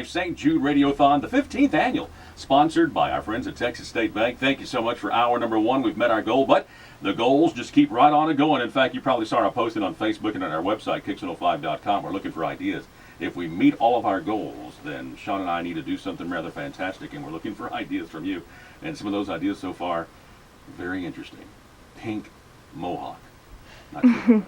605 St Jude Radiothon, the 15th annual, sponsored by our friends at Texas State Bank. Thank you so much for hour number one. We've met our goal, but the goals just keep right on and going. In fact, you probably saw our posting on Facebook and on our website, Kicks105.com. We're looking for ideas. If we meet all of our goals, then Sean and I need to do something rather fantastic, and we're looking for ideas from you. And some of those ideas so far, very interesting. Pink mohawk. Not sure.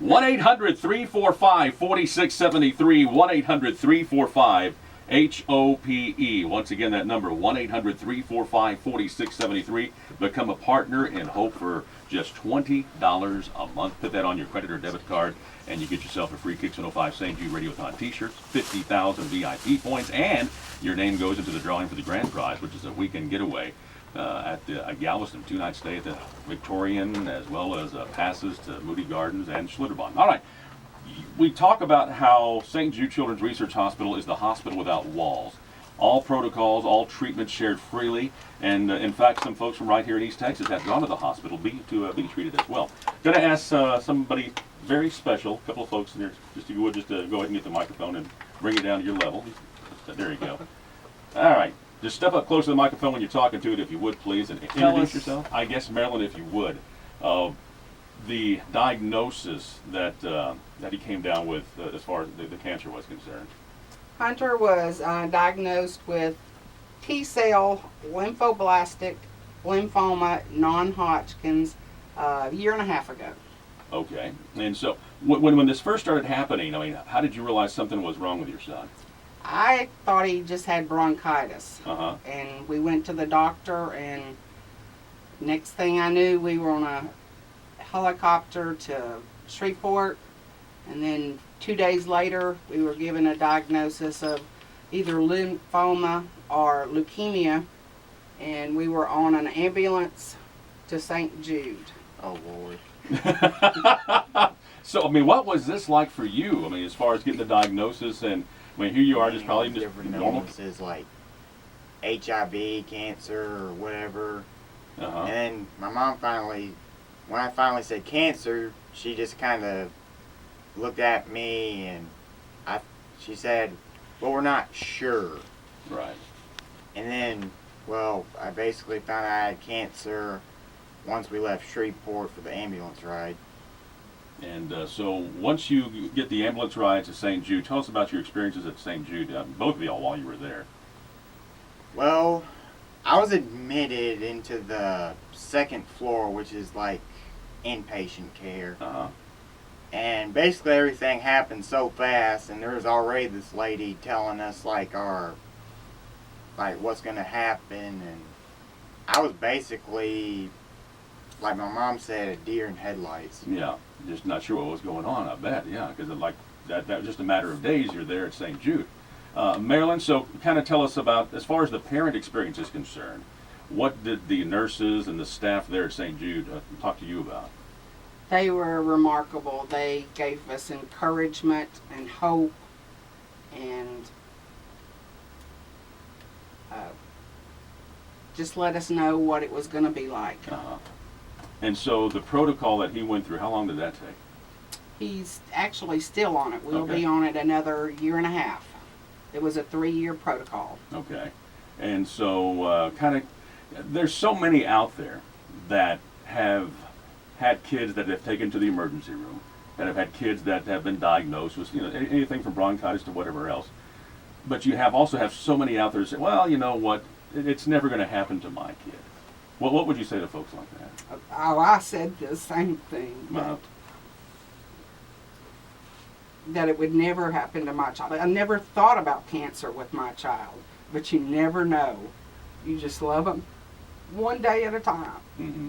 1-800-345-4673, 1-800-345-HOPE. Once again, that number, 1-800-345-4673. Become a partner and hope for just $20 a month. Put that on your credit or debit card, and you get yourself a free Kicks 105 St. Jude Radiothon t-shirts, 50,000 VIP points, and your name goes into the drawing for the grand prize, which is a weekend getaway at the Galveston, 2-night stay at the Victorian, as well as passes to Moody Gardens and Schlitterbahn. All right, we talk about how St. Jude Children's Research Hospital is the hospital without walls. All protocols, all treatments shared freely, and in fact, some folks from right here in East Texas have gone to the hospital to be treated as well. Going to ask somebody very special, a couple of folks in there, just if you would, just go ahead and get the microphone and bring it down to your level. There you go. All right. Just step up close to the microphone when you're talking to it, if you would, please, and introduce yourself. I guess, Marilyn, if you would, the diagnosis that he came down with as far as the cancer was concerned. Hunter was diagnosed with T-cell lymphoblastic lymphoma non-Hodgkin's a year and a half ago. Okay, and so when this first started happening, I mean, how did you realize something was wrong with your son? I thought he just had bronchitis. Uh-huh. And we went to the doctor, and next thing I knew, we were on a helicopter to Shreveport, and then 2 days later, we were given a diagnosis of either lymphoma or leukemia, and we were on an ambulance to St. Jude. Oh, Lord. So, I mean, what was this like for you? I mean, as far as getting the diagnosis, and I mean, here you are, just probably just different normal. illnesses like HIV, cancer, or whatever. Uh-huh. And then my mom when I finally said cancer, she just kind of looked at me and she said, "Well, we're not sure." Right. And then, well, I basically found out I had cancer once we left Shreveport for the ambulance ride. And so once you get the ambulance ride to St. Jude, tell us about your experiences at St. Jude, both of y'all while you were there. Well, I was admitted into the second floor, which is like inpatient care. Uh-huh. And basically everything happened so fast, and there was already this lady telling us like what's gonna happen, and I was basically, like my mom said, a deer in headlights. Yeah, just not sure what was going on, I bet, yeah, because like that was just a matter of days you're there at St. Jude. Marilyn, so kind of tell us about, as far as the parent experience is concerned, what did the nurses and the staff there at St. Jude talk to you about? They were remarkable. They gave us encouragement and hope, and just let us know what it was going to be like. Uh-huh. And so the protocol that he went through, how long did that take? He's actually still on it. We'll Okay. be on it another year and a half. It was a 3-year protocol. Okay. And so there's so many out there that have had kids that have taken to the emergency room, that have had kids that have been diagnosed with anything from bronchitis to whatever else. But you also have so many out there that say, well, you know what, it's never going to happen to my kid. What would you say to folks like that? Oh, I said the same thing. Uh-huh. That it would never happen to my child. I never thought about cancer with my child, but you never know. You just love them one day at a time. Mm-hmm.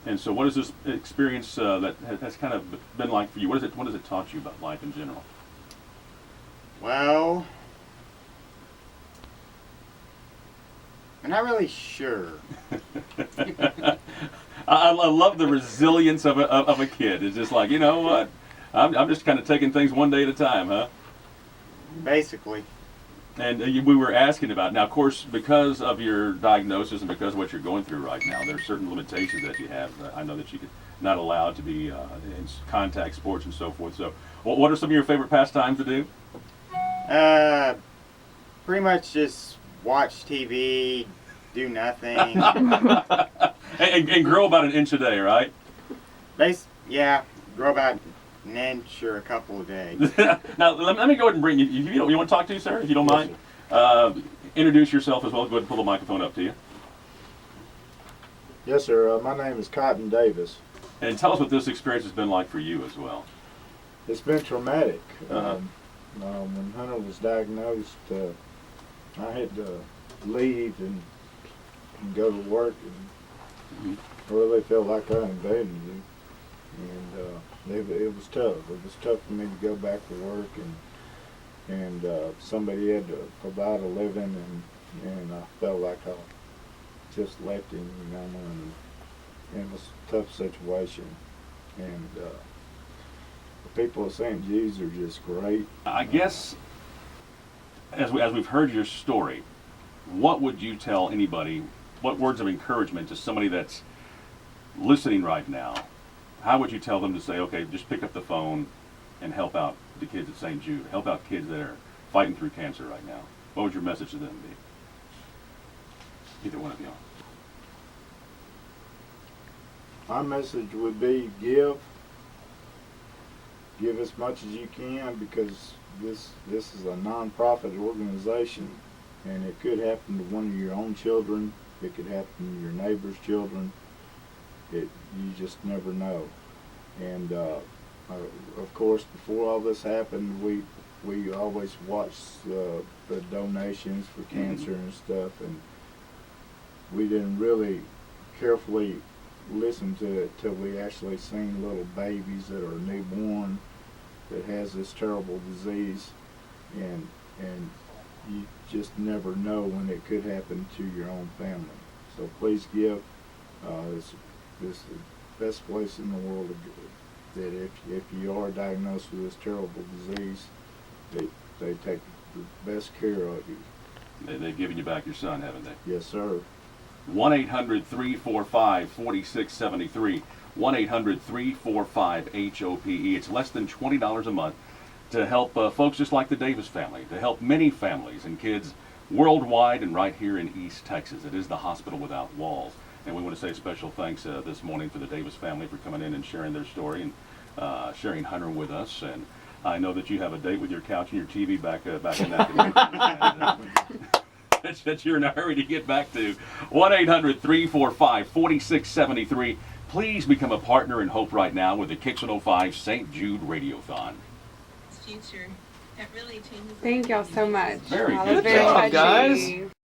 And so what is this experience that has kind of been like for you? What has it taught you about life in general? Well, I'm not really sure. I love the resilience of a kid. It's just like, you know what? I'm just kind of taking things one day at a time, huh? Basically. And we were asking about, now of course, because of your diagnosis and because of what you're going through right now, there are certain limitations that you have. I know that you're not allowed to be in contact sports and so forth. So what are some of your favorite pastimes to do? Pretty much just watch TV, do nothing. and grow about an inch a day, right? Yeah, grow about an inch or a couple of days. Now, let me go ahead and bring you. You want to talk to you, sir, if you don't Yes, mind? Introduce yourself as well. Go ahead and pull the microphone up to you. Yes, sir. My name is Cotton Davis. And tell us what this experience has been like for you as well. It's been traumatic. Uh-huh. When Hunter was diagnosed, I had to leave and go to work, and I really felt like I abandoned him. And it was tough. It was tough for me to go back to work, and somebody had to provide a living, and I felt like I just left him, and it was a tough situation. And the people of St Jude's are just great. I guess, as we've heard your story, what would you tell anybody, what words of encouragement to somebody that's listening right now? How would you tell them to say, okay, just pick up the phone and help out the kids at St Jude, help out kids that are fighting through cancer right now? What would your message to them be? Either one of you. My message would be give as much as you can, because this is a non-profit organization, and it could happen to one of your own children. It could happen to your neighbor's children. You just never know. And of course, before all this happened, we always watched the donations for cancer and stuff, and we didn't really carefully listen to it till we actually seen little babies that are newborn that has this terrible disease, and you just never know when it could happen to your own family. So please give. This is the best place in the world to give. That if you are diagnosed with this terrible disease, they take the best care of you. They've given you back your son, haven't they? Yes, sir. 1-800-345-4673. 1-800-345-HOPE. It's less than $20 a month to help folks just like the Davis family, to help many families and kids worldwide and right here in East Texas. It is the Hospital Without Walls. And we want to say special thanks this morning to the Davis family for coming in and sharing their story and sharing Hunter with us. And I know that you have a date with your couch and your TV back in that dimension. That you're in a hurry to get back to. 1-800-345-4673. Please become a partner in hope right now with the Kicks 105 St Jude Radiothon. Future. That really changes. Thank y'all so much. Very That good was very job, touching. guys.